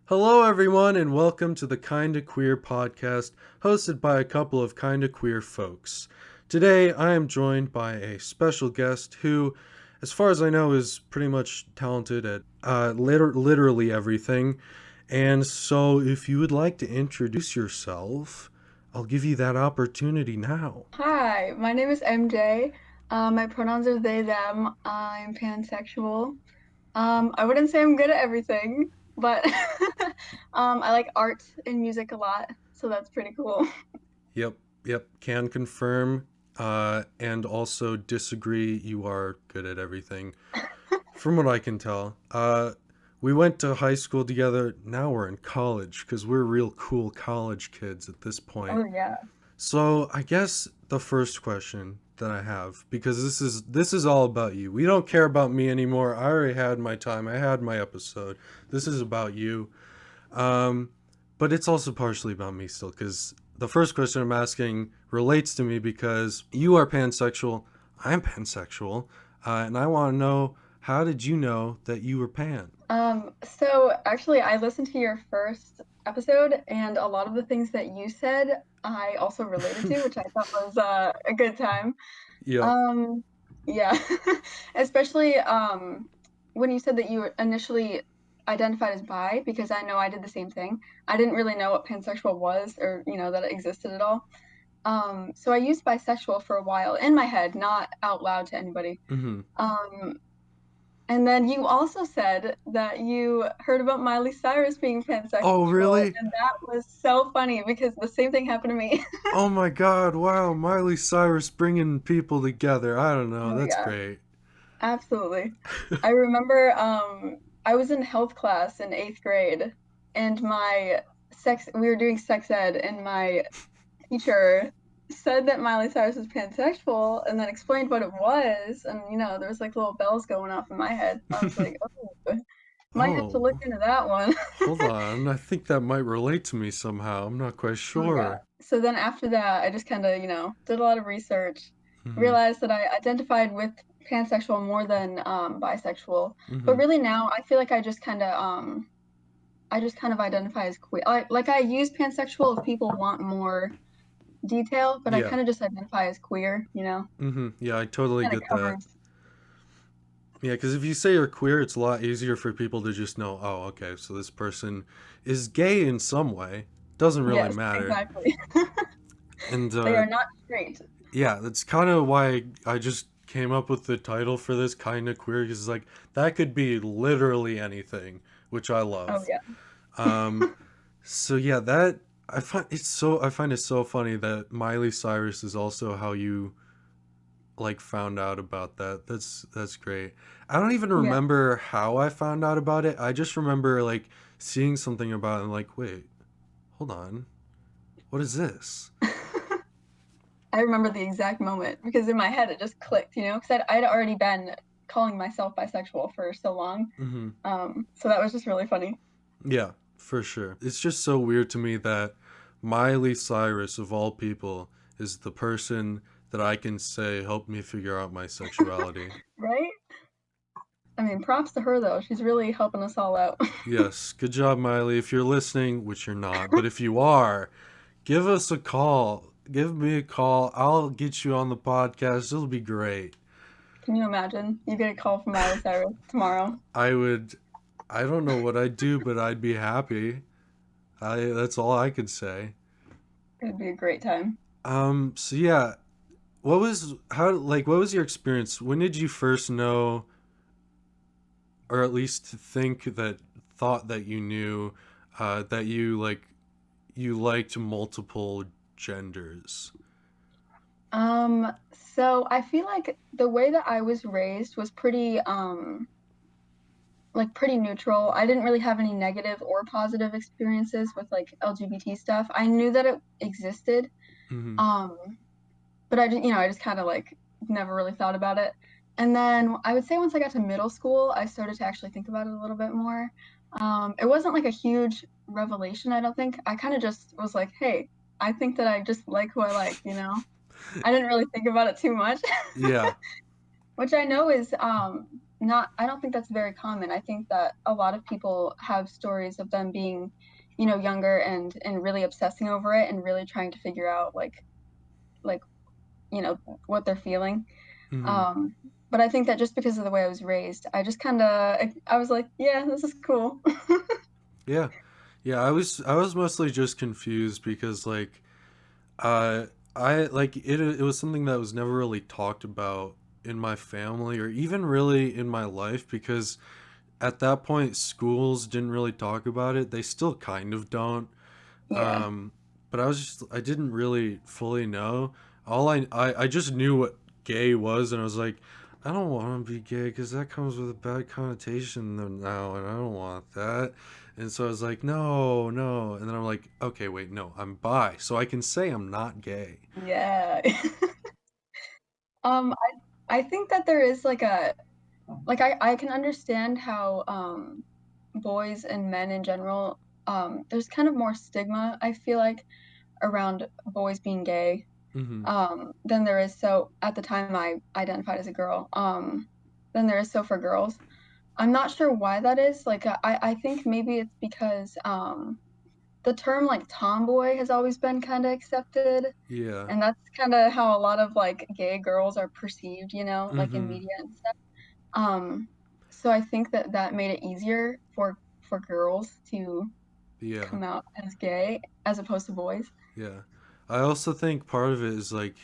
Hello, everyone, and welcome to the Kinda Queer podcast, hosted by a couple of kinda queer folks. Today, I am joined by a special guest who, as far as I know, is pretty much talented at literally everything. And so, if you would like to introduce yourself, I'll give you that opportunity now. Hi, my name is MJ. My pronouns are they, them. I'm pansexual. I wouldn't say I'm good at everything, but I like art and music a lot, so that's pretty cool. Yep, yep, can confirm, and also disagree. You are good at everything. From what I can tell. We went to high school together. Now we're in college because we're real cool college kids at this point. Oh yeah. So I guess the first question that I have, because this is all about you. We don't care about me anymore. I already had my time. I had my episode. This is about you. Um, but it's also partially about me still, because the first question I'm asking relates to me because you are pansexual. I'm pansexual, and I want to know, how did you know that you were pan? So actually, I listened to your first episode, and a lot of the things that you said, I also related to, which I thought was a good time. Yep. Um, yeah, especially when you said that you initially identified as bi, because I know I did the same thing. I didn't really know what pansexual was, or that it existed at all. So I used bisexual for a while in my head, not out loud to anybody. Mm-hmm. Um, and then you also said that you heard about Miley Cyrus being Oh, pansexual, really? and that was so funny because the same thing happened to me. Oh my God! Wow, Miley Cyrus bringing people together. I don't know. Oh That's yeah. great. Absolutely. I remember I was in health class in 8th grade and we were doing sex ed and my teacher said that Miley Cyrus was pansexual and then explained what it was and there was like little bells going off in my head. I was like, "Oh, might have to look Oh, into that one." hold on. I think that might relate to me somehow. I'm not quite Oh yeah. sure. So then after that, I just kind of, did a lot of research, Mm-hmm. realized that I identified with pansexual more than bisexual. But Mm-hmm. really now, I feel like I just kind of identify as queer. Like I use pansexual if people want more detail, but I Yeah. kind of just identify as queer. Mm-hmm. Yeah, I totally Kind of get that. covers. Yeah, because if you say you're queer, it's a lot easier for people to just know, oh, okay, so this person is gay in some way. Doesn't really Yes, matter. exactly. And They are not straight. yeah, that's kind of why I just came up with the title for this, kind of queer, because like that could be literally anything, which I Oh love. yeah. Um, so yeah, that I find it so funny that Miley Cyrus is also how you like found out about that. That's great. I don't even Yeah. remember how I found out about it. I just remember like seeing something about it and like, wait, hold on. What is this? I remember the exact moment because in my head it just clicked, because I'd already been calling myself bisexual for so long. Mhm. So that was just really funny. Yeah, for sure. It's just so weird to me that Miley Cyrus of all people is the person that I can say helped me figure out my sexuality. Right? I mean, props to her though. She's really helping us all out. Yes, good job, Miley. If you're listening, which you're not, but if you are, give us a call. Give me a call. I'll get you on the podcast. It'll be great. Can you imagine? You get a call from Miley Cyrus tomorrow. I would, I don't know what I'd do, but I'd be happy. That's all I could say. It'd be a great time. So yeah, what was your experience? When did you first know, or at least thought that you knew, that you liked multiple genders? So I feel like the way that I was raised was pretty neutral. I didn't really have any negative or positive experiences with like LGBT stuff. I knew that it existed, Mm-hmm. um, but I just kind of like never really thought about it. And then I would say once I got to middle school, I started to actually think about it a little bit more. It wasn't like a huge revelation, I don't think. I kind of just was like, hey, I think that I just like who I like. I didn't really think about it too much, Yeah. which I know is I don't think that's very common. I think that a lot of people have stories of them being, younger and really obsessing over it and really trying to figure out like what they're feeling. Hmm. Um, but I think that just because of the way I was raised, I was like, yeah, this is cool. Yeah. Yeah, I was mostly just confused because like uh I like it was something that was never really talked about in my family or even really in my life because at that point schools didn't really talk about it. They still kind of don't. Yeah, Um but I didn't really fully know. I just knew what gay was and I was like I don't want to be gay because that comes with a bad connotation now, and I don't want that. And so I was like, no, no. And then I'm like, okay, wait, no, I'm bi, so I can say I'm not gay. yeah. I think that there is I can understand how boys and men in general, there's kind of more stigma, I feel like, around boys being gay, Mm-hmm. than there is so at the time I identified as a girl, than there is so for girls. I'm not sure why that is. I think maybe it's because the term like tomboy has always been kind of accepted, Yeah. and that's kind of how a lot of like gay girls are perceived, like in Mm-hmm. media and stuff. Um, so I think that that made it easier for girls to Yeah. come out as gay as opposed to boys. Yeah. I also think part of it is like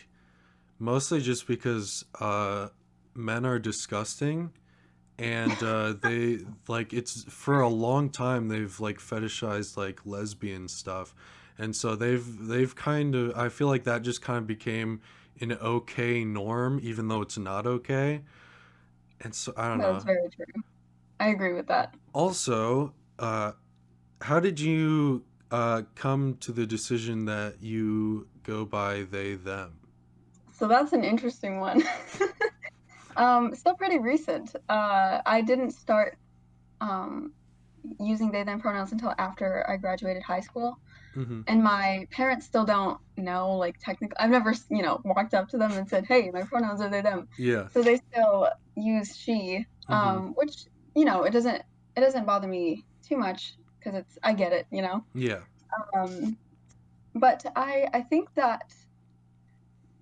mostly just because men are disgusting, and they like it's for a long time they've like fetishized like lesbian stuff, and so they've kind of, I feel like that just kind of became an okay norm even though it's not okay. And so I don't That is know. very true. I agree with that. Also, how did you come to the decision that you go by they them? So that's an interesting one. Still pretty recent. I didn't start um, using they them pronouns until after I graduated high school. Mm-hmm. And my parents still don't know, like, technically. I've never, walked up to them and said, "Hey, my pronouns are they them." Yeah. So they still use she, Mm-hmm. which it doesn't bother me too much because I get it. Yeah. Um, but I think that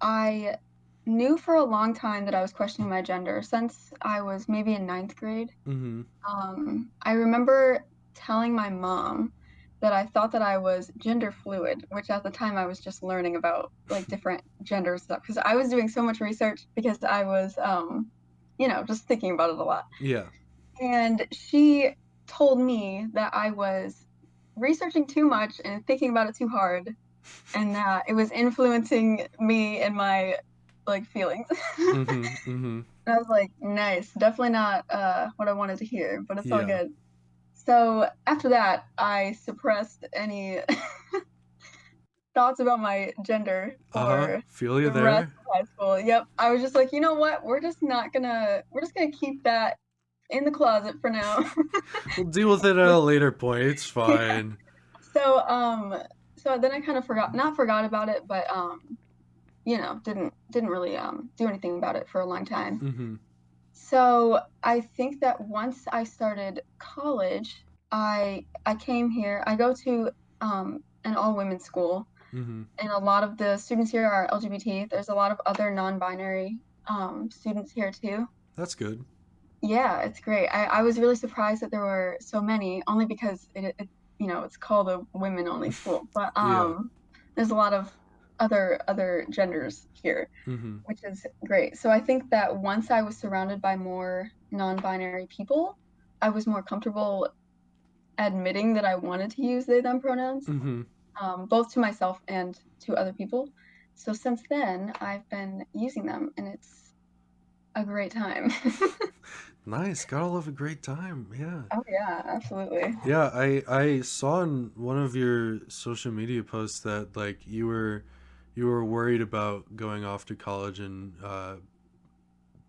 I knew for a long time that I was questioning my gender since I was maybe in ninth grade. Mm-hmm. I remember telling my mom that I thought that I was gender fluid, which at the time I was just learning about like different gender stuff because I was doing so much research because I was, just thinking about it a lot. Yeah. And she told me that I was researching too much and thinking about it too hard and that it was influencing me and my like feelings. Mm-hmm. Mm-hmm. And I was like, nice, definitely not what I wanted to hear, but it's all Yeah. good. So after that, I suppressed any thoughts about my gender Uh-huh. for Feel you the rest there. of high school. Yep. I was just like, you know what? We're just gonna keep that in the closet for now. We'll deal with it at a Which, later point. It's yeah. fine. So so then I kind of not forgot about it, but didn't really do anything about it for a long time. Mm-hmm. So I think that once I started college, I came here. I go to an all women's school, Mm-hmm. and a lot of the students here are LGBT. There's a lot of other non-binary students here too. That's good. Yeah, it's great. I was really surprised that there were so many, only because it's called a women-only school. But Yeah. there's a lot of other genders here, Mm-hmm. which is great. So I think that once I was surrounded by more non-binary people, I was more comfortable admitting that I wanted to use they them pronouns, Mm-hmm. both to myself and to other people. So since then, I've been using them, and it's a great time. Nice. Gotta love a great time. Yeah. Oh yeah, absolutely. Yeah, I saw in one of your social media posts that like you were worried about going off to college and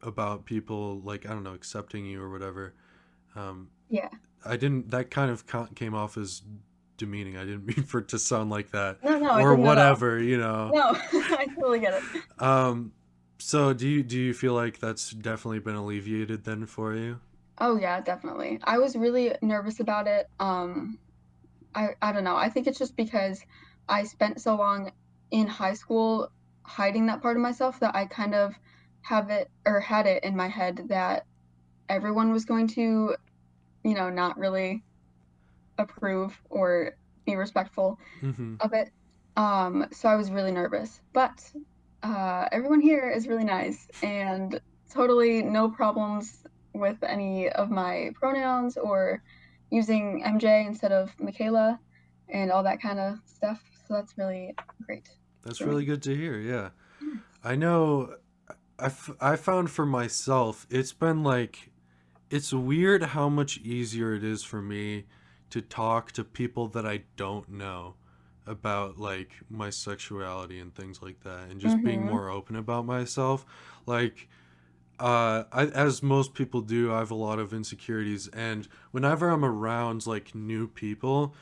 about people like I don't know accepting you or whatever. Um, Yeah. I didn't. That kind of came off as demeaning. I didn't mean for it to sound like that No, no, it or didn't at all. whatever. No, I totally get it. Um, So do you feel like that's definitely been alleviated then for you? Oh yeah, definitely. I was really nervous about it. I don't know. I think it's just because I spent so long in high school hiding that part of myself that I kind of have it or had it in my head that everyone was going to, not really approve or be respectful Mm-hmm. of it. So I was really nervous. But everyone here is really nice and totally no problems with any of my pronouns or using MJ instead of Michaela and all that kind of stuff. So that's really great That's for really me. good to hear. Yeah. Yeah. I know I found for myself, it's been like, it's weird how much easier it is for me to talk to people that I don't know about like my sexuality and things like that, and just being Mm-hmm. more open about myself. Like, as most people do, I have a lot of insecurities, and whenever I'm around like new people,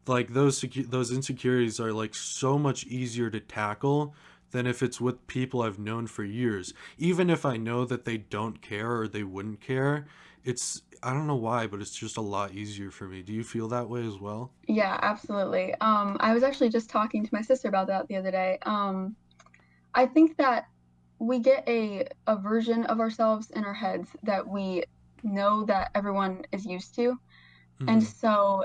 like those insecurities are like so much easier to tackle than if it's with people I've known for years. Even if I know that they don't care or they wouldn't care, it's, I don't know why, but it's just a lot easier for me. Do you feel that way as well? Yeah, absolutely. I was actually just talking to my sister about that the other day. I think that we get a version of ourselves in our heads that we know that everyone is used to. And Mm-hmm. so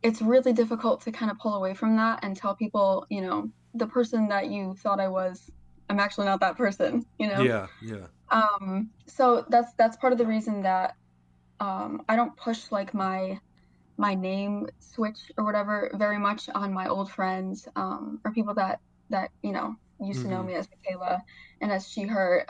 it's really difficult to kind of pull away from that and tell people, the person that you thought I was, I'm actually not that person, you know? Yeah, yeah. So that's part of the reason that I don't push like my name switch or whatever very much on my old friends or people that used to know Mm-hmm. me as Michaela and as she her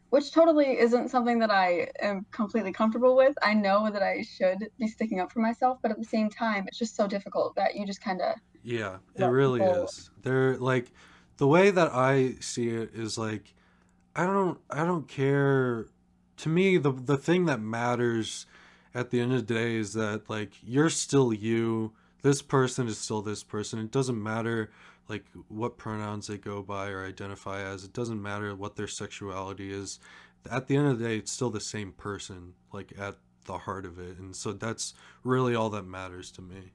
which totally isn't something that I am completely comfortable with. I know that I should be sticking up for myself, but at the same time it's just so difficult that you just kind of Yeah, it let really people. is. They're like, the way that I see it is like, I don't care. To me, the thing that matters at the end of the day is that like you're still you. This person is still this person. It doesn't matter like what pronouns they go by or identify as. It doesn't matter what their sexuality is. At the end of the day, it's still the same person, like at the heart of it. And so that's really all that matters to me.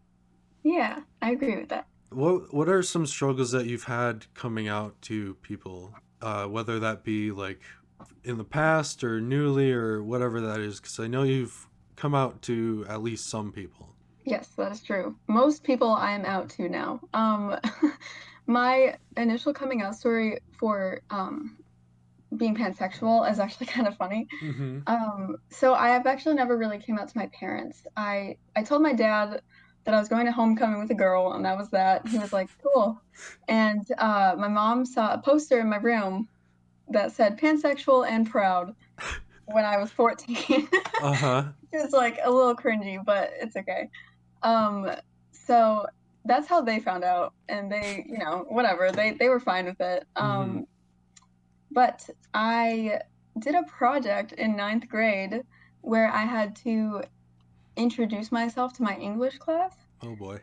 Yeah, I agree with that. What are some struggles that you've had coming out to people, whether that be like in the past or newly or whatever that is? Because I know you've come out to at least some people. Yes, that is true. Most people I am out to now. My initial coming out story for being pansexual is actually kind of funny. Mm-hmm. So I have actually never really came out to my parents. I told my dad that I was going to homecoming with a girl, and that was that. He was like, "Cool." And my mom saw a poster in my room that said "pansexual and proud" when I was 14. Uh huh. It was like a little cringy, but it's okay. Um, so that's how they found out, and they, whatever, they were fine with it. Mm-hmm. But I did a project in ninth grade where I had to introduce myself to my English class. Oh boy.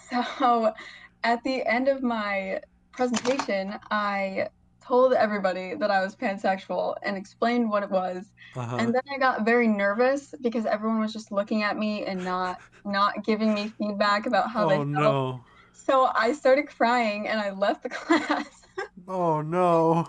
So at the end of my presentation, I told everybody that I was pansexual and explained what it was. Uh huh. And then I got very nervous because everyone was just looking at me and not giving me feedback about how they Oh felt. no. So I started crying and I left the class. Oh no.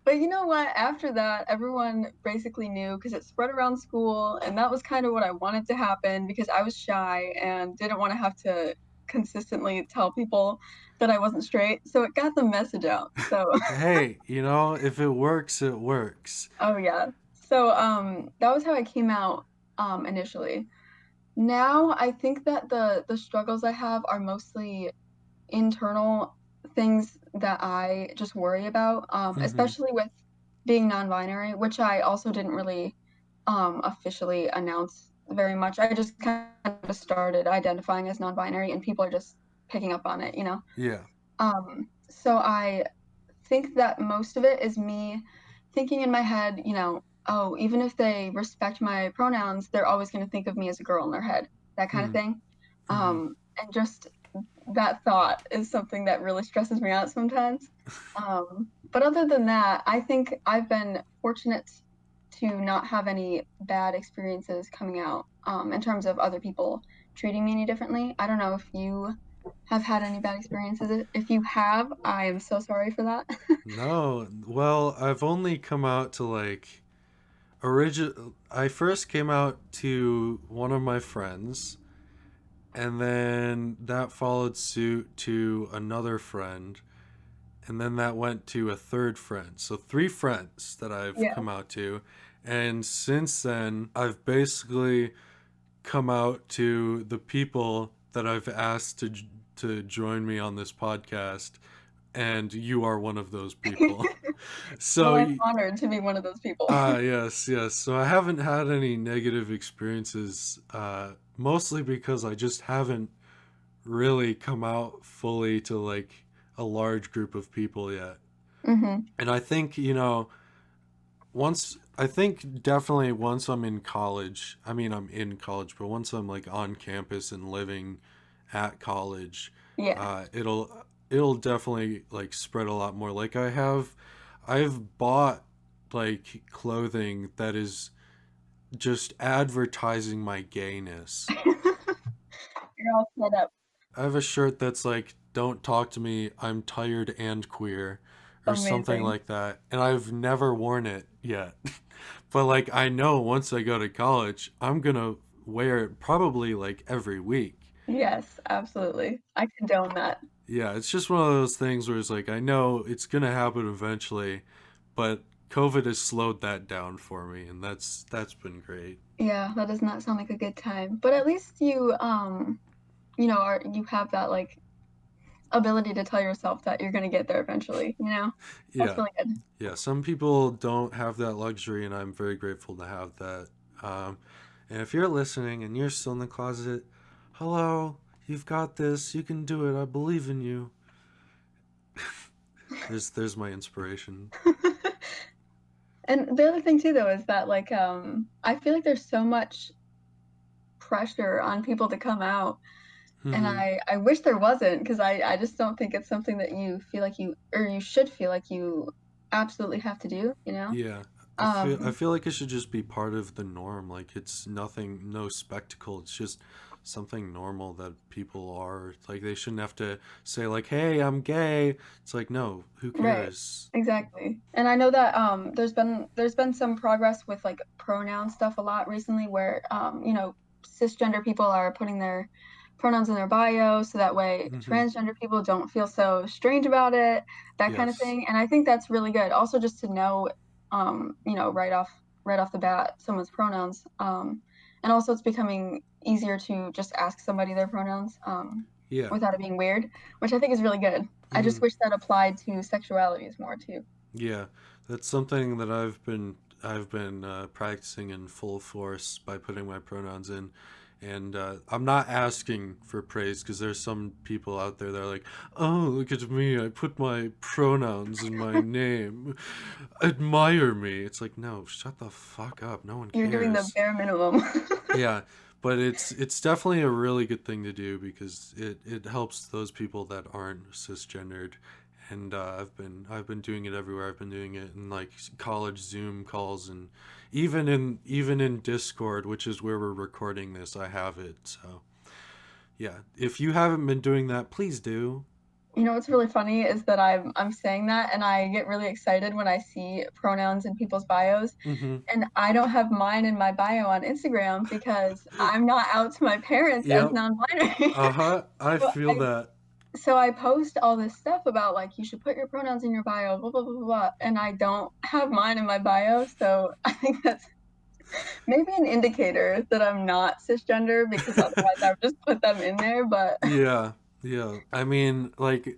But you know what? After that, everyone basically knew because it spread around school, and that was kind of what I wanted to happen because I was shy and didn't want to have to consistently tell people that I wasn't straight. So it got the message out. So, Hey, if it works, it works. oh yeah. So that was how I came out initially. Now I think that the struggles I have are mostly internal things that I just worry about, Mm-hmm. especially with being non-binary, which I also didn't really officially announce very much. I just kind of started identifying as non-binary, and people are just picking up on it. Yeah. So I think that most of it is me thinking in my head, oh, even if they respect my pronouns, they're always going to think of me as a girl in their head, that kind of Hmm. thing. Mm-hmm. And just that thought is something that really stresses me out sometimes. But other than that, I think I've been fortunate to not have any bad experiences coming out in terms of other people treating me any differently. I don't know if you have had any bad experiences. If you have, I am so sorry for that. No, well, I've only come out to like I first came out to one of my friends, and then that followed suit to another friend, and then that went to a third friend. So three friends that I've Yeah. come out to, and since then I've basically come out to the people that I've asked to join me on this podcast, and you are one of those people. Well, So I'm honored to be one of those people. yes, yes. So I haven't had any negative experiences, mostly because I just haven't really come out fully to like a large group of people yet. Hmm. And I think, I think definitely once I'm in college, I mean, I'm in college, but once I'm like on campus and living at college, Yeah. uh, it'll, it'll definitely like spread a lot more. Like I've bought like clothing that is just advertising my gayness. You're all set up. I have a shirt that's like, "Don't talk to me, I'm tired and queer," or something Amazing. like that, and I've never worn it yet. But like, I know once I go to college, I'm gonna wear it probably like every week. Yes, absolutely. I condone that. Yeah, it's just one of those things where it's like, I know it's gonna happen eventually, but COVID has slowed that down for me, and that's been great. Yeah, that does not sound like a good time. But at least you have that like ability to tell yourself that you're gonna get there eventually. That's Yeah. really good. Yeah, some people don't have that luxury, and I'm very grateful to have that. Um, and if you're listening and you're still in the closet, hello, you've got this. You can do it. I believe in you. There's my inspiration. And the other thing too though is that like I feel like there's so much pressure on people to come out and Hmm. I wish there wasn't because I just don't think it's something that you feel like you should feel like you absolutely have to do. Yeah, I Um feel like it should just be part of the norm. Like it's nothing, no spectacle. It's just something normal that people are. Like they shouldn't have to say like, "Hey, I'm gay." It's like, no, who right. cares? Exactly. And I know that there's been some progress with like pronoun stuff a lot recently where cisgender people are putting their pronouns in their bio so that way Hmm. transgender people don't feel so strange about it, that kind of Yes. thing. And I think that's really good. Also just to know right off the bat someone's pronouns. And also it's becoming easier to just ask somebody their pronouns Yeah. without it being weird, which I think is really good. I just Hmm. wish that applied to sexualities more too. Yeah, that's something that I've been practicing in full force by putting my pronouns in, and I'm not asking for praise because there's some people out there that are like, "Oh, look at me! I put my pronouns in my name. Admire me." It's like, no, shut the fuck up. No one You're doing the cares. bare minimum. Yeah, but it's definitely a really good thing to do because it helps those people that aren't cisgendered, and I've been doing it everywhere. I've been doing it in like college Zoom calls, and even in Discord, which is where we're recording this. I have it. So yeah, if you haven't been doing that, please do. You know what's really funny is that I'm saying that and I get really excited when I see pronouns in people's bios Mm-hmm. and I don't have mine in my bio on Instagram because I'm not out to my parents as Yep. non-binary. Uh-huh. I So feel I that. so I post all this stuff about like you should put your pronouns in your bio, blah blah blah blah, blah, and I don't have mine in my bio, so I think that's maybe an indicator that I'm not cisgender because otherwise I would just put them in there, but Yeah. Yeah. I mean, like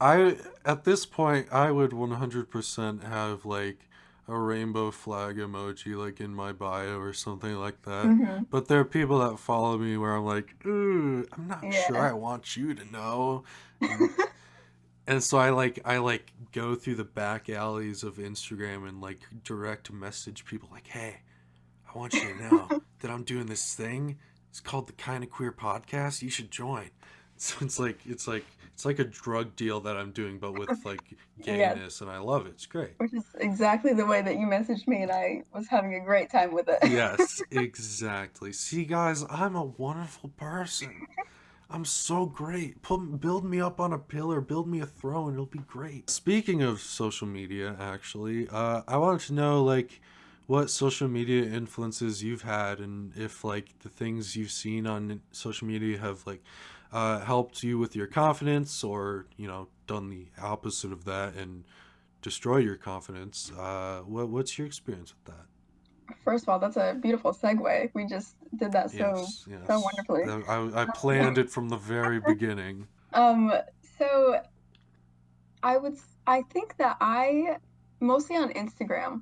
I at this point I would 100% have like a rainbow flag emoji like in my bio or something like that. mhm, But there are people that follow me where I'm like, ooh, I'm not sure yeah. I want you to know. And and so I like go through the back alleys of Instagram and like direct message people like, hey, I want you to know that I'm doing this thing. It's called the Kinda Queer Podcast. You should join. So it's like a drug deal that I'm doing, but with like Yes, gayness, and I love it. It's great. which is exactly the way that you messaged me, and I was having a great time with it. Yes, exactly. See, guys, I'm a wonderful person. I'm so great. Build me up on a pillar, build me a throne. It'll be great. Speaking of social media, actually, I wanted to know like what social media influences you've had, and if like the things you've seen on social media have like helped you with your confidence, or done the opposite of that and destroy your confidence. What's your experience with that? First of all, that's a beautiful segue. We just did that Yes, so yes. wonderfully. I planned it from the very beginning. Um, so I think that mostly on Instagram,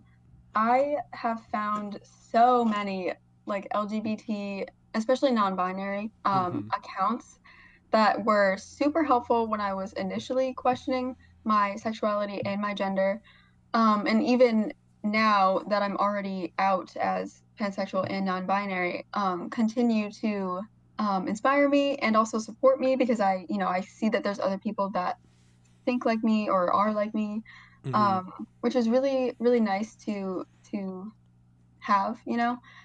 I have found so many like LGBT, especially non-binary, Hmm. accounts that were super helpful when I was initially questioning my sexuality and my gender. And even now that I'm already out as pansexual and non-binary, continue to inspire me and also support me because I see that there's other people that think like me or are like me, Hmm. which is really, really nice to have,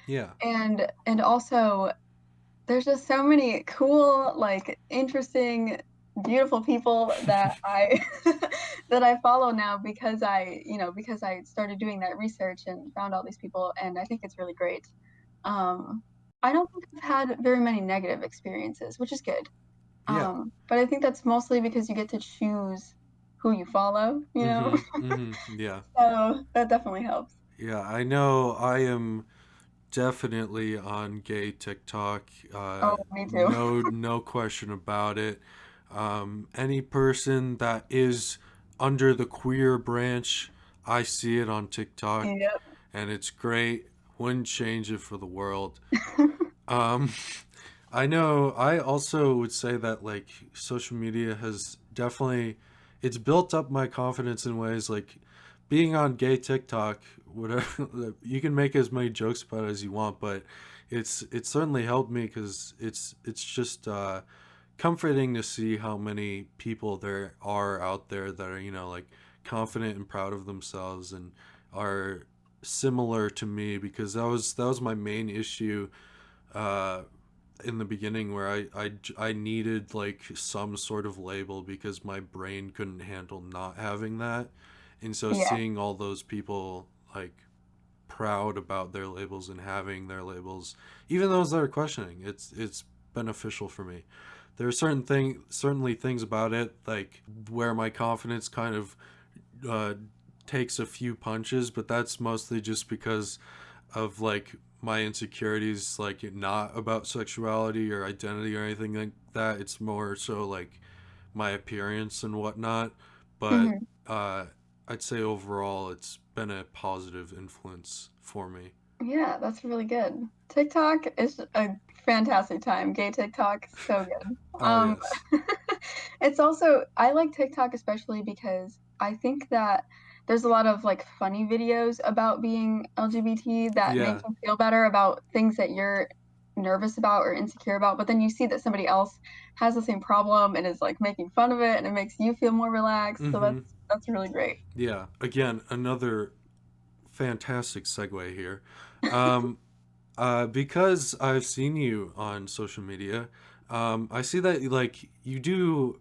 Yeah. and also there's just so many cool, like interesting, beautiful people that I that I follow now because because I started doing that research and found all these people, and I think it's really great. Um, I don't think I've had very many negative experiences, which is good. Yeah. But I think that's mostly because you get to choose who you follow, Hmm. Hmm. Yeah. So that definitely helps. Yeah. I know I am definitely on gay TikTok. Oh, me too. No question about it. Any person that is under the queer branch, I see it on TikTok, Yep. and it's great. Wouldn't change it for the world. Um, I know. I also would say that like social media has definitely it's built up my confidence in ways like being on gay TikTok. Whatever you can make as many jokes about it as you want, but it's certainly helped me because it's just comforting to see how many people there are out there that are like confident and proud of themselves and are similar to me, because that was my main issue uh, in the beginning, where I needed like some sort of label because my brain couldn't handle not having that. And so Yeah. seeing all those people like proud about their labels and having their labels, even those that are questioning, it's beneficial for me. There are certainly things about it like where my confidence kind of uh, takes a few punches, but that's mostly just because of like my insecurities, like not about sexuality or identity or anything like that. It's more so like my appearance and whatnot. But Mhm. uh, I'd say overall it's been a positive influence for me. Yeah, that's really good. TikTok is a fantastic time. Gay TikTok, so good. Oh yes. It's also I like TikTok especially because I think that there's a lot of like funny videos about being LGBT that make Yeah. you feel better about things that you're nervous about or insecure about, but then you see that somebody else has the same problem and is like making fun of it and it makes you feel more relaxed. So Mm-hmm. that's really great. Yeah. Again, another fantastic segue here. Um, because I've seen you on social media, I see that like you do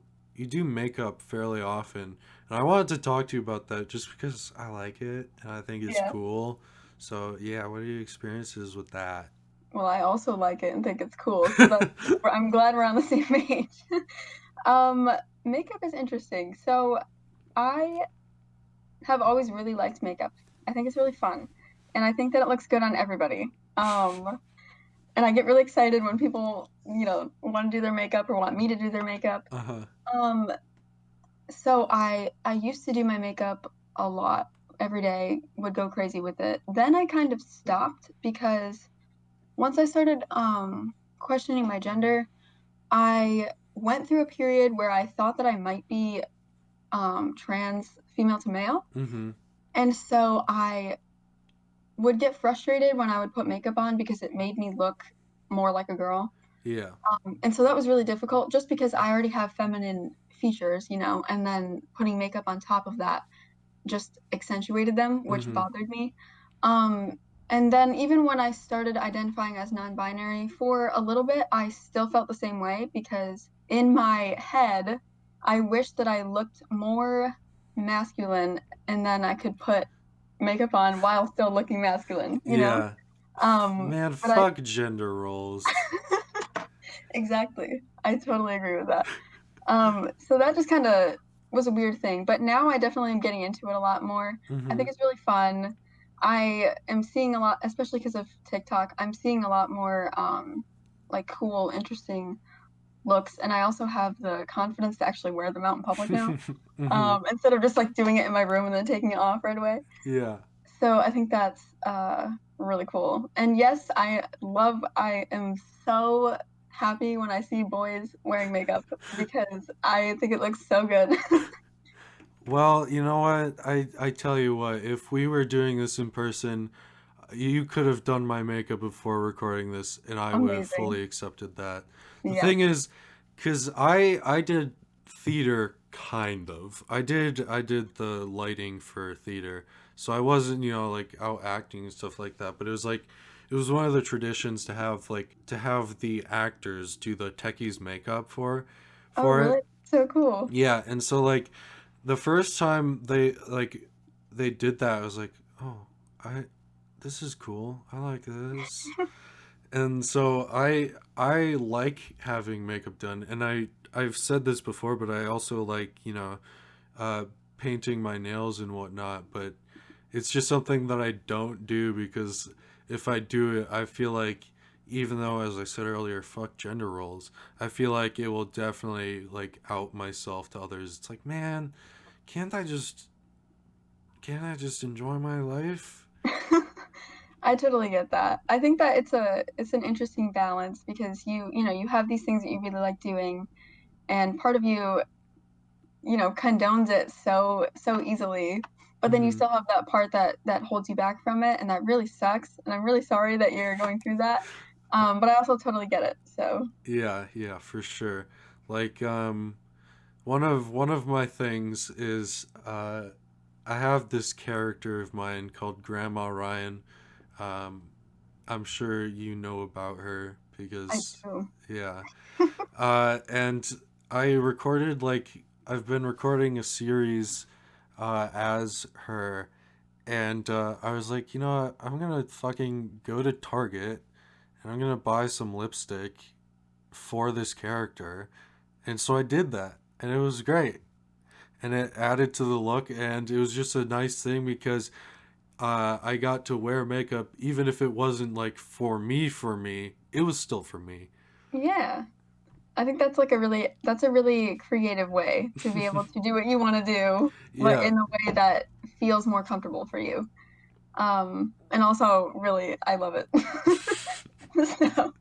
makeup fairly often, and I wanted to talk to you about that just because I like it and I think it's Yeah. cool. So yeah, what are your experiences with that? Well, I also like it and think it's cool, so I'm glad we're on the same page. Um, Makeup is interesting. So I have always really liked makeup. I think it's really fun, and I think that it looks good on everybody. And I get really excited when people, want to do their makeup or want me to do their makeup. Uh huh. Um, so I used to do my makeup a lot every day, would go crazy with it. Then I kind of stopped because once I started questioning my gender, I went through a period where I thought that I might be trans female to male. Mm-hmm. And so I would get frustrated when I would put makeup on because it made me look more like a girl. Yeah. And so that was really difficult just because I already have feminine features, and then putting makeup on top of that just accentuated them, which Mm-hmm. bothered me. Um, and then even when I started identifying as non-binary for a little bit, I still felt the same way because in my head, I wish that I looked more masculine and then I could put makeup on while still looking masculine. Yeah. Man, But I fuck gender roles. exactly. I totally agree with that. So that just kind of was a weird thing, but now I definitely am getting into it a lot more. I Mm-hmm. think it's really fun. I am seeing a lot, especially because of TikTok, I'm seeing a lot more like cool, interesting looks, and I also have the confidence to actually wear them out in public now, Mm-hmm. instead of just like doing it in my room and then taking it off right away. Yeah. So I think that's really cool. And yes, I am so happy when I see boys wearing makeup because I think it looks so good. Well, you know what? I tell you what, if we were doing this in person, you could have done my makeup before recording this, and I would have Amazing. fully accepted that. The Yes. thing is, because I did theater kind of. I did the lighting for theater, so I wasn't like out acting and stuff like that. But it was one of the traditions to have the actors do the techies makeup Oh, for it. really? So cool. Yeah, and so the first time they did that, I was like, oh, I this is cool. I like this. And so I like having makeup done, and I've said this before, but I also like uh, painting my nails and whatnot. But it's just something that I don't do because if I do it, I feel like even though, as I said earlier, fuck gender roles, I feel like it will definitely out myself to others. It's like, man, can't I just can't I just enjoy my life? I totally get that. I think that it's an interesting balance because you have these things that you really like doing, and part of you condones it so easily, but then you Mm-hmm. still have that part that holds you back from it, and that really sucks, and I'm really sorry that you're going through that. But I also totally get it. So Yeah, yeah, for sure. Like one of my things is I have this character of mine called Grandma Ryan. Um, I'm sure you know about her I because do. yeah. And I've been recording a series as her, and I was like, you know what? I'm gonna fucking go to Target and I'm gonna buy some lipstick for this character. And so I did that, and it was great. And it added to the look, and it was just a nice thing because I got to wear makeup, even if it wasn't for me, it was still for me. Yeah. I think that's a really creative way to be able to do what you want to do, but Yeah, in a way that feels more comfortable for you. And also really I love it. So,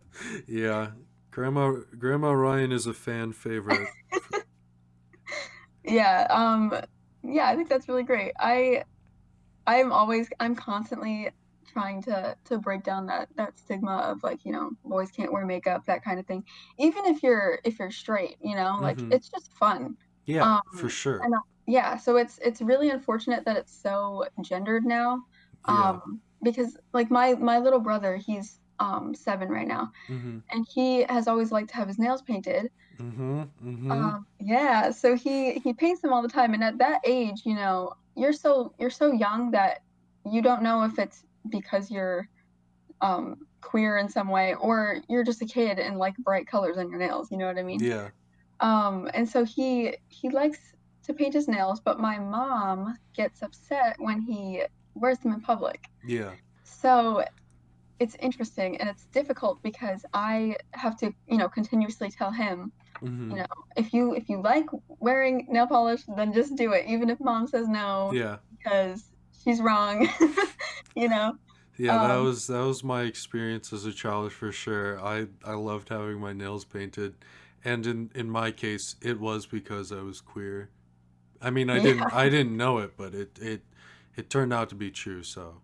yeah. Grandma Ryan is a fan favorite. yeah, yeah, I think that's really great. I'm constantly trying to break down that stigma of like, boys can't wear makeup, that kind of thing. Even if you're straight, like Mm-hmm. it's just fun. Yeah, Um, for sure. and yeah, so it's really unfortunate that it's so gendered now. Yeah. Because like my little brother, he's 7 right now, Mm-hmm. and he has always liked to have his nails painted. Mm-hmm. Mm-hmm. Yeah, so he paints them all the time, and at that age, you're so young that you don't know if it's because you're queer in some way or you're just a kid and like bright colors on your nails, you know what I mean? Yeah. And so he likes to paint his nails, but my mom gets upset when he wears them in public. Yeah. So it's interesting and it's difficult because I have to, continuously tell him, you Mm-hmm. know, if you like wearing nail polish, then just do it, even if mom says no, Yeah. because she's wrong, you know. Yeah, Um, that was my experience as a child for sure. I loved having my nails painted, and in my case, it was because I was queer. I mean, yeah, I didn't know it, but it turned out to be true. So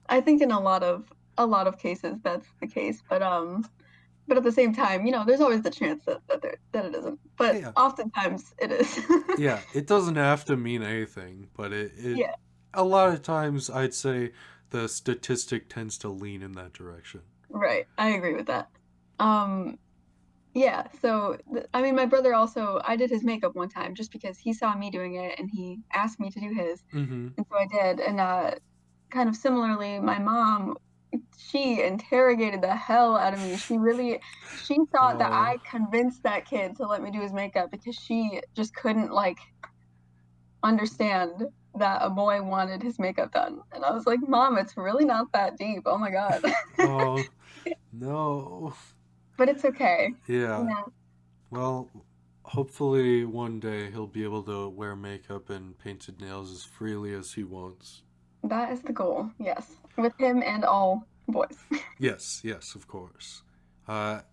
I think in a lot of cases that's the case, but But at the same time, there's always the chance that it isn't. But Yeah, oftentimes it is. yeah. It doesn't have to mean anything, but it Yeah, a lot of times I'd say the statistic tends to lean in that direction. right. I agree with that. Um, yeah, so I mean, my brother also, I did his makeup one time just because he saw me doing it and he asked me to do his, Mm-hmm. and so I did. And kind of similarly, my mom, she interrogated the hell out of me. She thought that Oh, I convinced that kid to let me do his makeup because she just couldn't like understand that a boy wanted his makeup done. And I was like, Mom, it's really not that deep. Oh my God. oh, no. But it's okay. Yeah. Yeah, Well, hopefully one day he'll be able to wear makeup and painted nails as freely as he wants. that is the goal. Yes. With him and all boys. Yes, yes, of course. How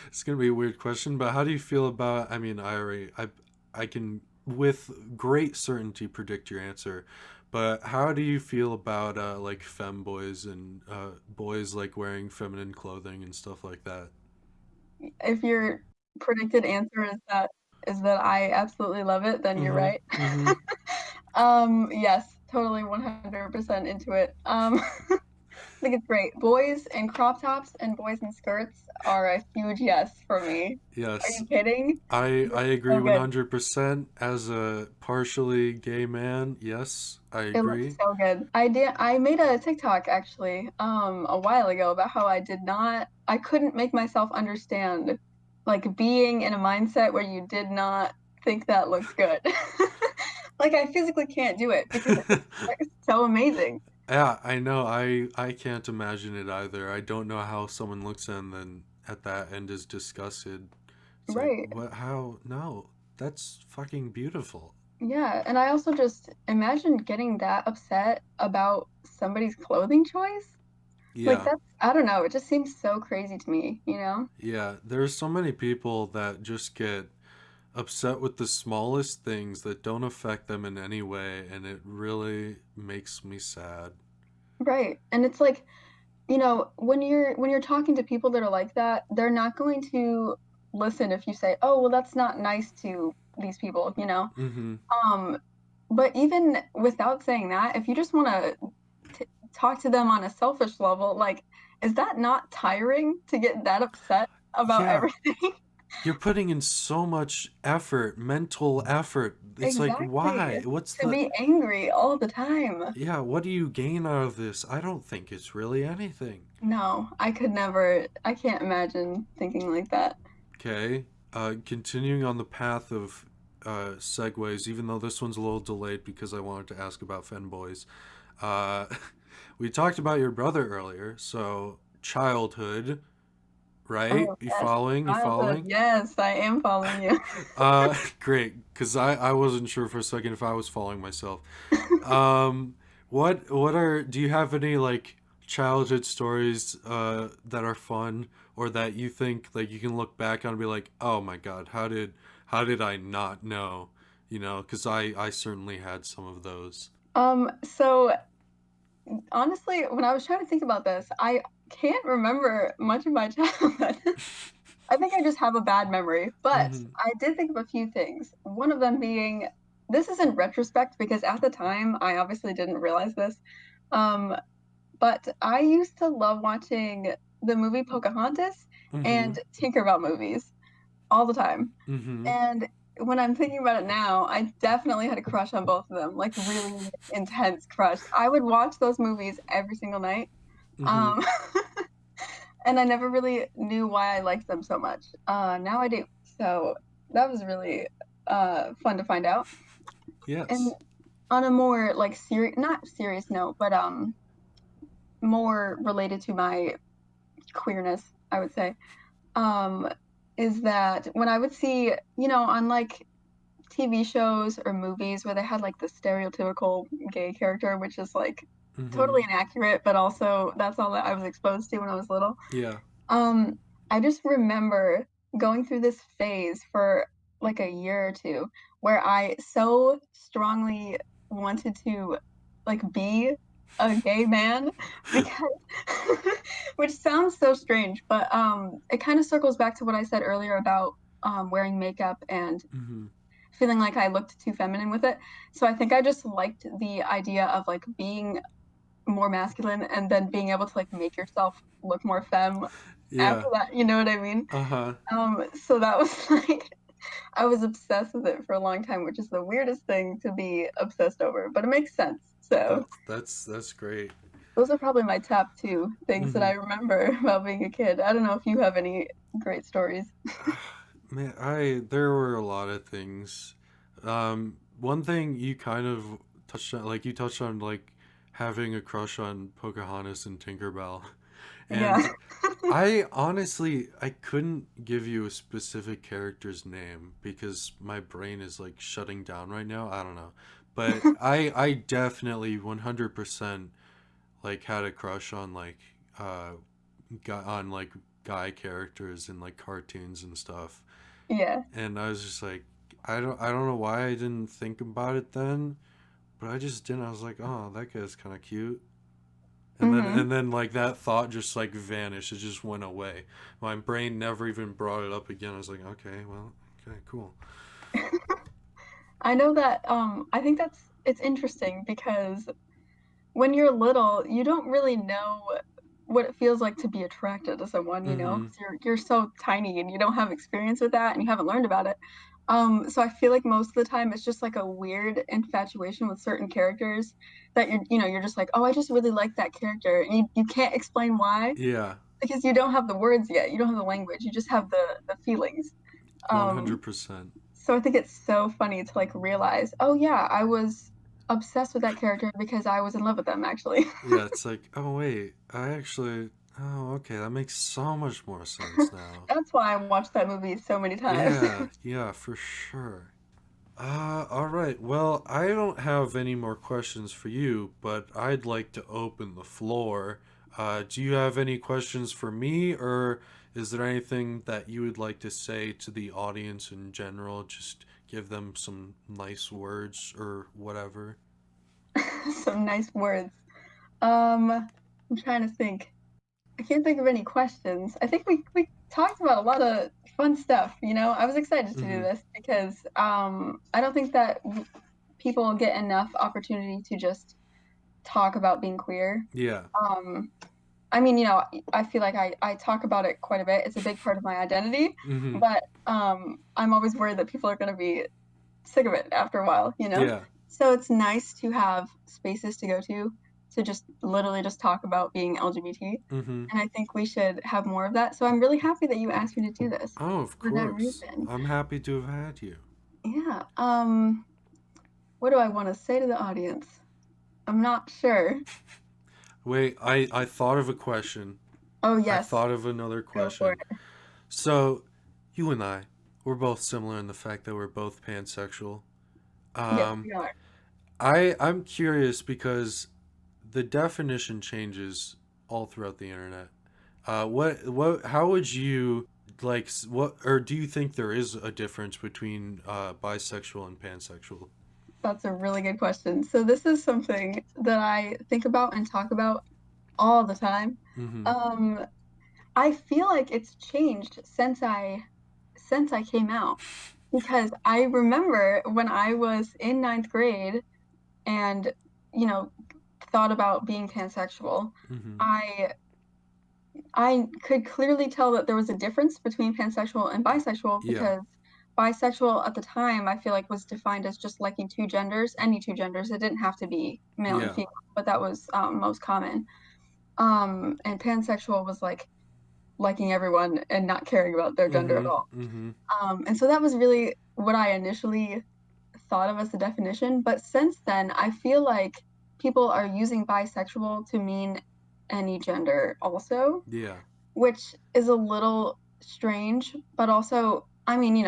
it's gonna be a weird question, but how do you feel about? I mean, I can with great certainty predict your answer, but how do you feel about like femboys and boys like wearing feminine clothing and stuff like that? If your predicted answer is that I absolutely love it, then you're Mm-hmm. right. Mm-hmm. Yes, totally 100% into it. I think it's great. Boys in crop tops and boys in skirts are a huge yes for me. Are Yes, you kidding? I agree So good. 100%. As a partially gay man, yes, I It looks agree. so good. I made a TikTok actually a while ago about how I couldn't make myself understand like being in a mindset where you did not think that looked good. Like I physically can't do it because it looks like so amazing. Yeah, I know. I can't imagine it either. I don't know how someone looks and then at that end is disgusted. It's like, Right. what? How? No, that's fucking beautiful. Yeah, and I also just imagine getting that upset about somebody's clothing choice. Like Yeah, I don't know, it just seems so crazy to me, you know? yeah. There's so many people that just get upset with the smallest things that don't affect them in any way, and it really makes me sad. Right. And it's like, when you're talking to people that are like that, they're not going to listen if you say, "Oh, well, that's not nice to these people," you know? Mm-hmm. Um, but even without saying that, if you just want to talk to them on a selfish level, like, is that not tiring to get that upset about Yeah, everything? you're putting in so much effort, mental effort. It's like, Exactly. why? What's To the be angry all the time. Yeah, what do you gain out of this? I don't think it's really anything. No, I could never, I can't imagine thinking like that. Okay, continuing on the path of segues, even though this one's a little delayed because I wanted to ask about fanboys. Uh, we talked about your brother earlier, so childhood, right? Oh, You yes. following? You Childhood. following? Yes, I am following you. Great, because I wasn't sure for a second if I was following myself. Um, what are do you have any like childhood stories that are fun or that you think like you can look back on and be like, "Oh my God, how did I not know?" You know, because I certainly had some of those. So honestly, when I was trying to think about this, I can't remember much of my childhood. I think I just have a bad memory, but Mm-hmm. I did think of a few things. One of them being, this is in retrospect because at the time I obviously didn't realize this. Um, but I used to love watching the movie Pocahontas Mm-hmm. and Tinkerbell movies all the time. Mm-hmm. And when I'm thinking about it now, I definitely had a crush on both of them, like really intense crush. I would watch those movies every single night. Mm-hmm. Um, and I never really knew why I liked them so much. Now I do. So that was really fun to find out. And Yes. on a more like serious, not serious note, but more related to my queerness, I would say, um, is that when I would see, on like TV shows or movies where they had like the stereotypical gay character, which is like Mm-hmm. totally inaccurate, but also that's all that I was exposed to when I was little. Yeah. Um, I just remember going through this phase for like a year or two where I so strongly wanted to like be a gay man because which sounds so strange, but it kind of circles back to what I said earlier about wearing makeup and Mm-hmm. feeling like I looked too feminine with it. So I think I just liked the idea of like being more masculine and then being able to like make yourself look more femme after Yeah. that, you know what I mean? Uh-huh. So that was like I was obsessed with it for a long time, which is the weirdest thing to be obsessed over, but it makes sense. So That's great. those are probably my top two things that Mm-hmm. I remember about being a kid. I don't know if you have any great stories. Man, I there were a lot of things. One thing you kind of touched on, like you touched on, like having a crush on Pocahontas and Tinkerbell, Yeah. and I honestly I couldn't give you a specific character's name because my brain is like shutting down right now. I don't know, but I definitely 100% like had a crush on like uh on like guy characters in like cartoons and stuff, Yeah. and I was just like, I don't know why I didn't think about it then, but I just didn't. I was like, oh, that guy's kind of cute. Hmm. And then like that thought just like vanished. It just went away. My brain never even brought it up again. I was like, okay, well, okay, cool. I know that I think it's interesting because when you're little, you don't really know what it feels like to be attracted to someone, you know, Mm-hmm. 'cause you're so tiny and you don't have experience with that and you haven't learned about it. So I feel like most of the time it's just like a weird infatuation with certain characters that you're just like, oh, I just really like that character. And you can't explain why Yeah, because you don't have the words yet. You don't have the language. You just have the feelings. one Um, hundred percent. so I think it's so funny to like realize, oh yeah, I was obsessed with that character because I was in love with them actually. Yeah, it's like, oh wait, I actually. Oh, okay, that makes so much more sense now. That's why I watched that movie so many times. Yeah, yeah, for sure. All right. Well, I don't have any more questions for you, but I'd like to open the floor. Do you have any questions for me, or is there anything that you would like to say to the audience in general? Just give them some nice words or whatever. Some nice words. I'm trying to think. I can't think of any questions. I think we talked about a lot of fun stuff, you know. I was excited to do Mm-hmm. this because I don't think that people get enough opportunity to just talk about being queer. Yeah. Um, I mean, I feel like I talk about it quite a bit. It's a big part of my identity, Mm-hmm. but I'm always worried that people are going to be sick of it after a while, you know? Yeah. So it's nice to have spaces to go to just literally just talk about being LGBT. Mm-hmm. And I think we should have more of that. So I'm really happy that you asked me to do this Oh, of for that course. reason. I'm happy to have had you. Yeah. What do I want to say to the audience? I'm not sure. Wait, I thought of a question. Oh, I yes. thought of another Go for question. it. So, you and I, we're both similar in the fact that we're both pansexual. Yes, Um, we are. I'm curious because the definition changes all throughout the internet. How would you like what, or do you think there is a difference between bisexual and pansexual? That's a really good question. So this is something that I think about and talk about all the time. Mm-hmm. Um, I feel like it's changed since I came out because I remember when I was in ninth grade and you know thought about being pansexual, Mm-hmm. I I could clearly tell that there was a difference between pansexual and bisexual Yeah. because bisexual at the time I feel like was defined as just liking two genders, any two genders. It didn't have to be male and Yeah. female, but that was most common. And pansexual was like liking everyone and not caring about their gender at Mm-hmm. all. Mm-hmm. And so that was really what I initially thought of as the definition. But since then, I feel like people are using bisexual to mean any gender also, Yeah. which is a little strange, but also, I mean,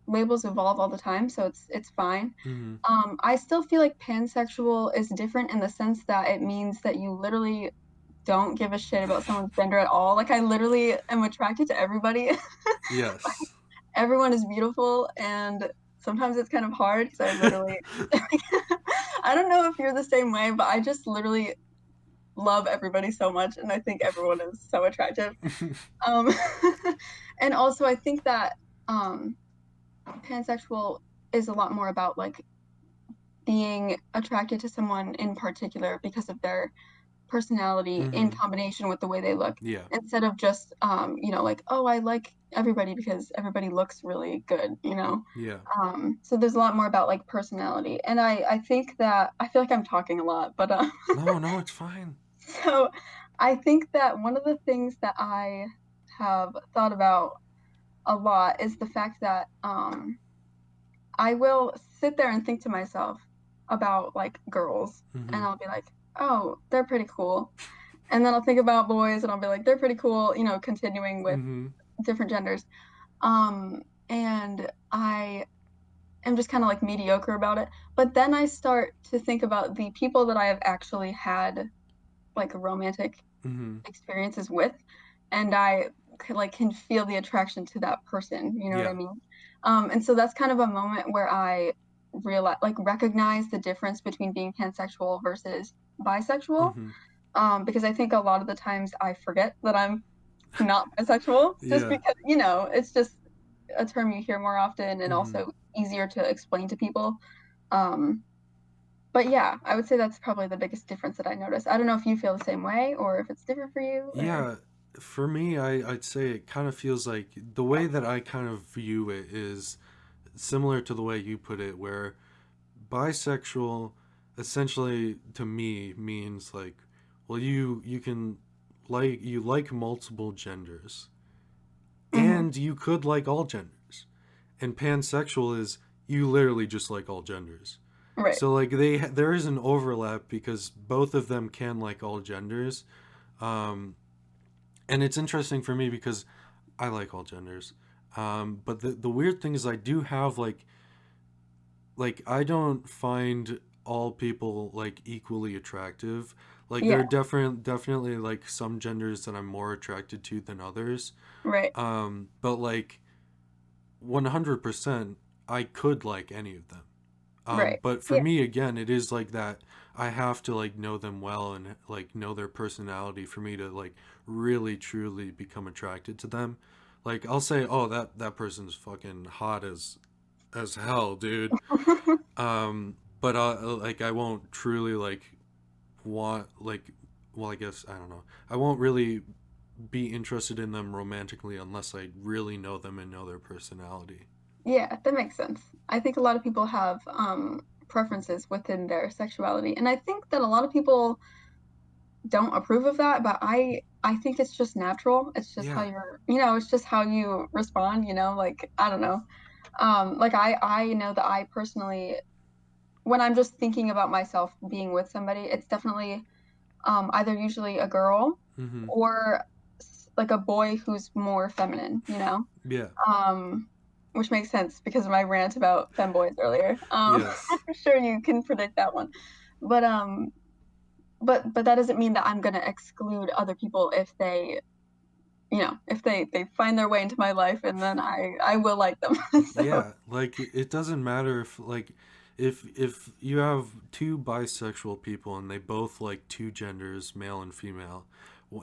labels evolve all the time, so it's fine. Mm-hmm. I still feel like pansexual is different in the sense that it means that you literally don't give a shit about someone's gender at all. Like I literally am attracted to everybody. Yes. Everyone is beautiful and sometimes it's kind of hard because I literally I don't know if you're the same way, but I just literally love everybody so much, and I think everyone is so attractive. Um, and also I think that um, pansexual is a lot more about like being attracted to someone in particular because of their personality in Hmm. combination with the way they look, Yeah. instead of just like, oh, I like everybody because everybody looks really good, you know. Yeah. So there's a lot more about like personality, and I think that I feel like I'm talking a lot, but No, no, it's fine. so I think that one of the things that I have thought about a lot is the fact that I will sit there and think to myself about like girls, and Hmm. I'll be like, oh, they're pretty cool. And then I'll think about boys and I'll be like, they're pretty cool, continuing with Hmm. different genders. And I am just kind of like mediocre about it. But then I start to think about the people that I have actually had like romantic Hmm. experiences with, and I can feel the attraction to that person, you know what I Yeah. mean? And so that's kind of a moment where I recognize the difference between being pansexual versus bisexual. Hmm. Because I think a lot of the times I forget that I'm not bisexual, just Yeah. because, it's just a term you hear more often and Hmm. also easier to explain to people. Um, but yeah, I would say that's probably the biggest difference that I noticed. I don't know if you feel the same way or if it's different for you or. Yeah, for me, I'd say it kind of feels like the way that I kind of view it is similar to the way you put it, where bisexual essentially to me means like, well, you can you like multiple genders, Mhm. and you could like all genders. And pansexual is you literally just like all genders. Right. So like there is an overlap because both of them can like all genders. Um, and it's interesting for me because I like all genders. But the weird thing is I do have like I don't find all people like equally attractive. Like there Yeah. are definitely like some genders that I'm more attracted to than others. Right. But like 100% I could like any of them. Right. But for Yeah. me again, it is like that I have to like know them well and like know their personality for me to like really truly become attracted to them. Like I'll say, "Oh, that person's fucking hot as hell, dude." But like I won't truly like want like well, I guess I don't know. I won't really be interested in them romantically unless I really know them and know their personality. Yeah, that makes sense. I think a lot of people have preferences within their sexuality, and I think that a lot of people don't approve of that, but I think it's just natural. It's just how Yeah. it's just how you respond, like I don't know. Like I know that I personally, when I'm just thinking about myself being with somebody, it's definitely either usually a girl Mhm. or like a boy who's more feminine, Yeah. um, which makes sense because of my rant about femboys earlier. Yes. I'm sure you can predict that one, but but that doesn't mean that I'm gonna exclude other people if they find their way into my life, and then I will like them. So Yeah, like it doesn't matter if like if you have two bisexual people and they both like two genders, male and female,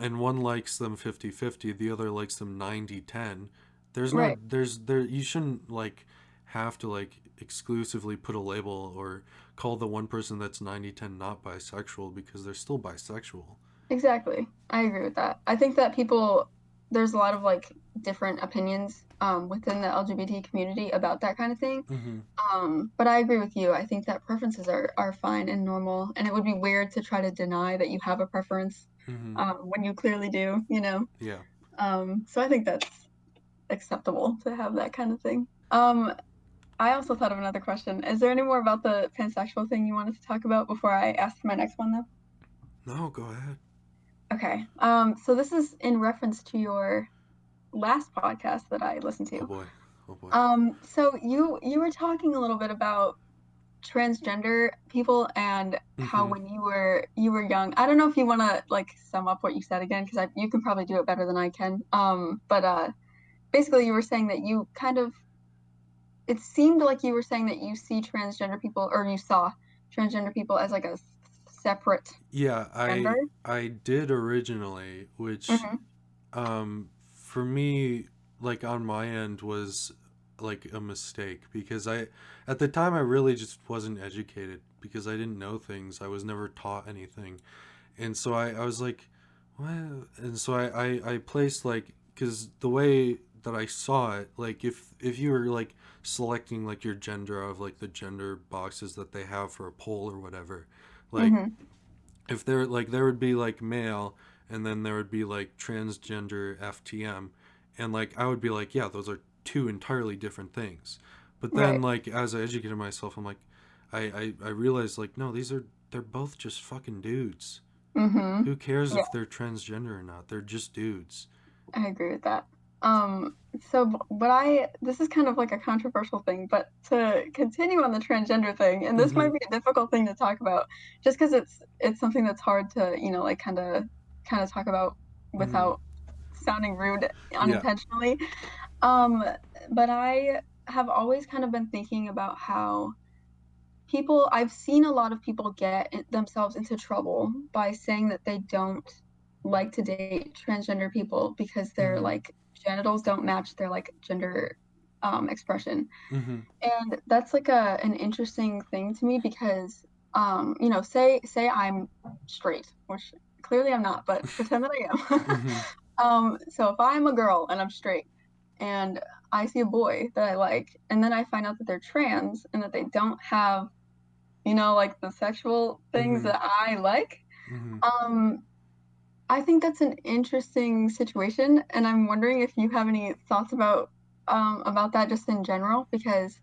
and one likes them 50-50, the other likes them 90-10. right, There you shouldn't like have to like exclusively put a label or call the one person that's 90-10 not bisexual because they're still bisexual. exactly. I agree with that. I think that there's a lot of like different opinions within the LGBT community about that kind of thing. Mhm. But I agree with you. I think that preferences are fine and normal, and it would be weird to try to deny that you have a preference Mhm. when you clearly do. Yeah. So I think that's acceptable to have that kind of thing. I also thought of another question. Is there any more about the pansexual thing you wanted to talk about before I ask my next one, though? No, go ahead. Okay. So this is in reference to your last podcast that I listened Oh to. boy. Oh boy. So you were talking a little bit about transgender people and how Mhm. when you were young. I don't know if you want to like sum up what you said again because you can probably do it better than I can. But basically you were saying that you kind of it seemed like you were saying that you see transgender people or you saw transgender people as like a separate Yeah, gender. I did originally, which Hmm. for me, like on my end, was like a mistake because I at the time I really just wasn't educated because I didn't know things. I was never taught anything. And so I was like, what? And so I placed like, because the way that I saw it, like if you were like selecting like your gender of like the gender boxes that they have for a poll or whatever, like Hmm. if there like there would be like male and then there would be like transgender FTM, and like I would be like, yeah, those are two entirely different things. But then Right. like as I educated myself, I'm like, I realized like, no, they're both just fucking dudes. Hmm. Who cares Yeah, if they're transgender or not? They're just dudes. I agree with that. So what I this is kind of like a controversial thing, but to continue on the transgender thing, and this Mm-hmm. might be a difficult thing to talk about, just because it's something that's hard to, like kind of talk about Mm-hmm. without sounding rude Yeah. unintentionally. Um, but I have always kind of been thinking about how I've seen a lot of people get themselves into trouble by saying that they don't like to date transgender people because their Mm-hmm. like genitals don't match their like gender expression. Mm-hmm. And that's like an interesting thing to me because say I'm straight, which clearly I'm not, but pretend that I am. Mm-hmm. So if I'm a girl and I'm straight and I see a boy that I like, and then I find out that they're trans and that they don't have like the sexual things Mm-hmm. that I like. Mm-hmm. Um, I think that's an interesting situation, and I'm wondering if you have any thoughts about that just in general, because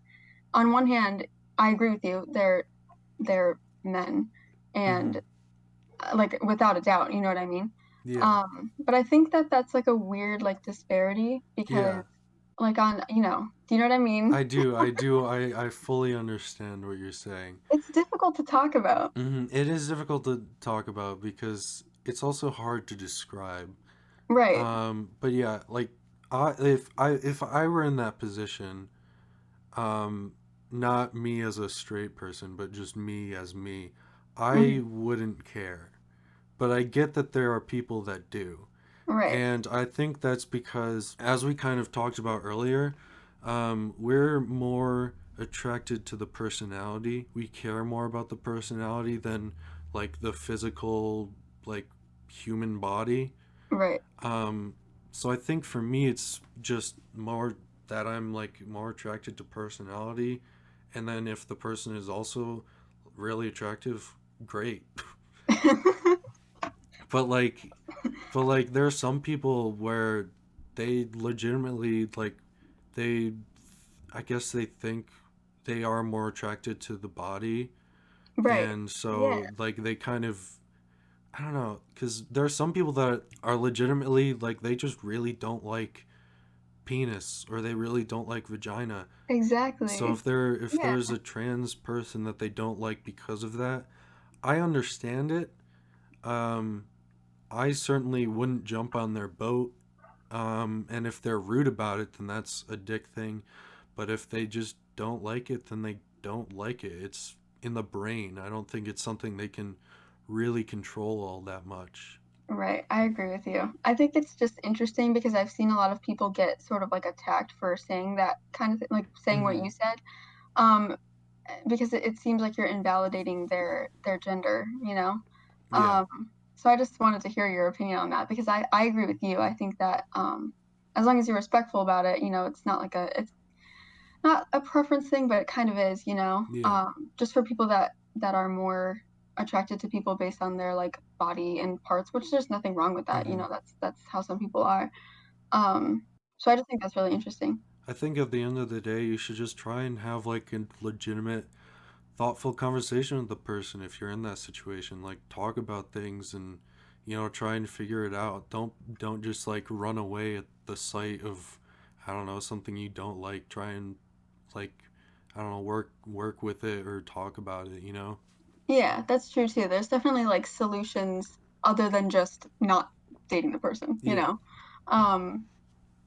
on one hand, I agree with you, they're men, Mm-hmm. and like without a doubt, you know what I mean? Yeah. But I think that that's like a weird like disparity Yeah. because like do you know what I mean? I do. I do. I fully understand what you're saying. It's difficult to talk about. It is difficult to talk about because it's also hard to describe. Right. But yeah, like if I were in that position, um, not me as a straight person, but just me as me, I Hmm. wouldn't care. But I get that there are people that do. Right. And I think that's because, as we kind of talked about earlier, we're more attracted to the personality. We care more about the personality than like the physical, like human body. Right. Um, so I think for me, it's just more that I'm like more attracted to personality. And then if the person is also really attractive, great. but like But like there are some people where they legitimately like they I guess they think they are more attracted to the body, Right. and Yeah. so like they kind of, I don't know, cuz there are some people that are legitimately like they just really don't like penis or they really don't like vagina. So Exactly. if Yeah. there's a trans person that they don't like because of that, I understand it. Um I certainly wouldn't jump on their boat. And if they're rude about it, then that's a dick thing. But if they just don't like it, then they don't like it. It's in the brain. I don't think it's something they can really control all that much. Right. I agree with you. I think it's just interesting because I've seen a lot of people get sort of like attacked for saying that kind of thing, like saying what Mm-hmm. you said. Um, because it seems like you're invalidating their gender, you know? Yeah. Um, so I just wanted to hear your opinion on that because I agree with you. I think that as long as you're respectful about it, it's not a preference thing, but it kind of is, Yeah. just for people that are more attracted to people based on their like body and parts, which there's nothing wrong with that. Mm-hmm. That's how some people are. So I just think that's really interesting. I think at the end of the day, you should just try and have like a legitimate, thoughtful conversation with the person if you're in that situation. Like talk about things and try and figure it out. Don't just like run away at the sight of, I don't know, something you don't like. Try and like, I don't know, work with it or talk about it. Yeah, that's true too. There's definitely like solutions other than just not dating the person. Yeah. Um,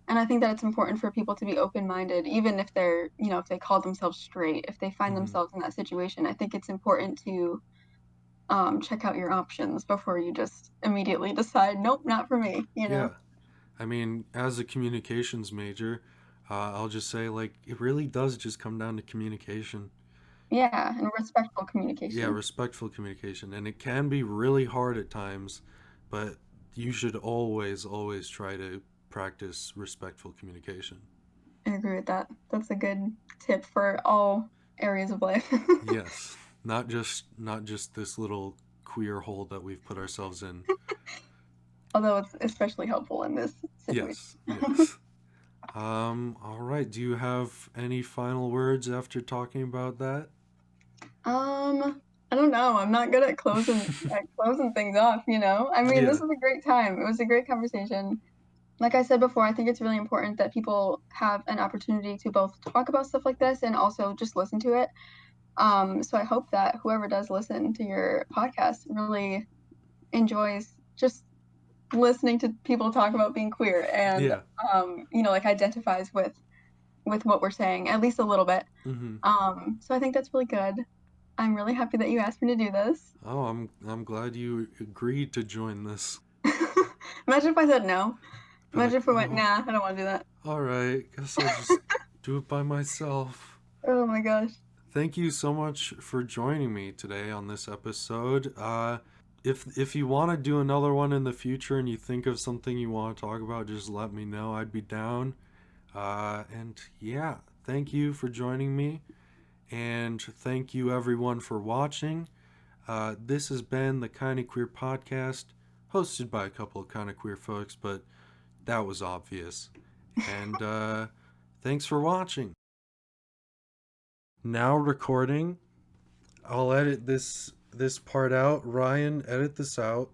and I think that it's important for people to be open-minded, even if if they call themselves straight, if they find Mm-hmm. themselves in that situation. I think it's important to check out your options before you just immediately decide, nope, not for me, you know? Yeah. I mean, as a communications major, I'll just say, like, it really does just come down to communication. Yeah, and respectful Yeah, communication. respectful communication. And it can be really hard at times, but you should always, always try to practice respectful communication. I agree with that. That's a good tip for all areas of life. Yes. Not just this little queer hole that we've put ourselves in. Although it's especially helpful in this situation. Yes, yes. All right. Do you have any final words after talking about that? I don't know. I'm not good at closing things off, you know? I mean, this Yeah, was a great time. It was a great conversation. Like I said before, I think it's really important that people have an opportunity to both talk about stuff like this and also just listen to it. So I hope that whoever does listen to your podcast really enjoys just listening to people talk about being queer and yeah. like identifies with what we're saying at least a little bit. Mm-hmm. So I think that's really good. I'm really happy that you asked me to do this. Oh, I'm glad you agreed to join this. Imagine if I said no. Be Imagine like, if I went, oh, nah, I don't want to do that. all right. Guess I'll just do it by myself. Oh my gosh. Thank you so much for joining me today on this episode. If you want to do another one in the future and you think of something you want to talk about, just let me know. I'd be down. And yeah, thank you for joining me. And thank you everyone for watching. This has been the Kinda Queer podcast, hosted by a couple of kinda queer folks, but that was obvious. And thanks for watching. Now recording. I'll edit this part out. Ryan, edit this out.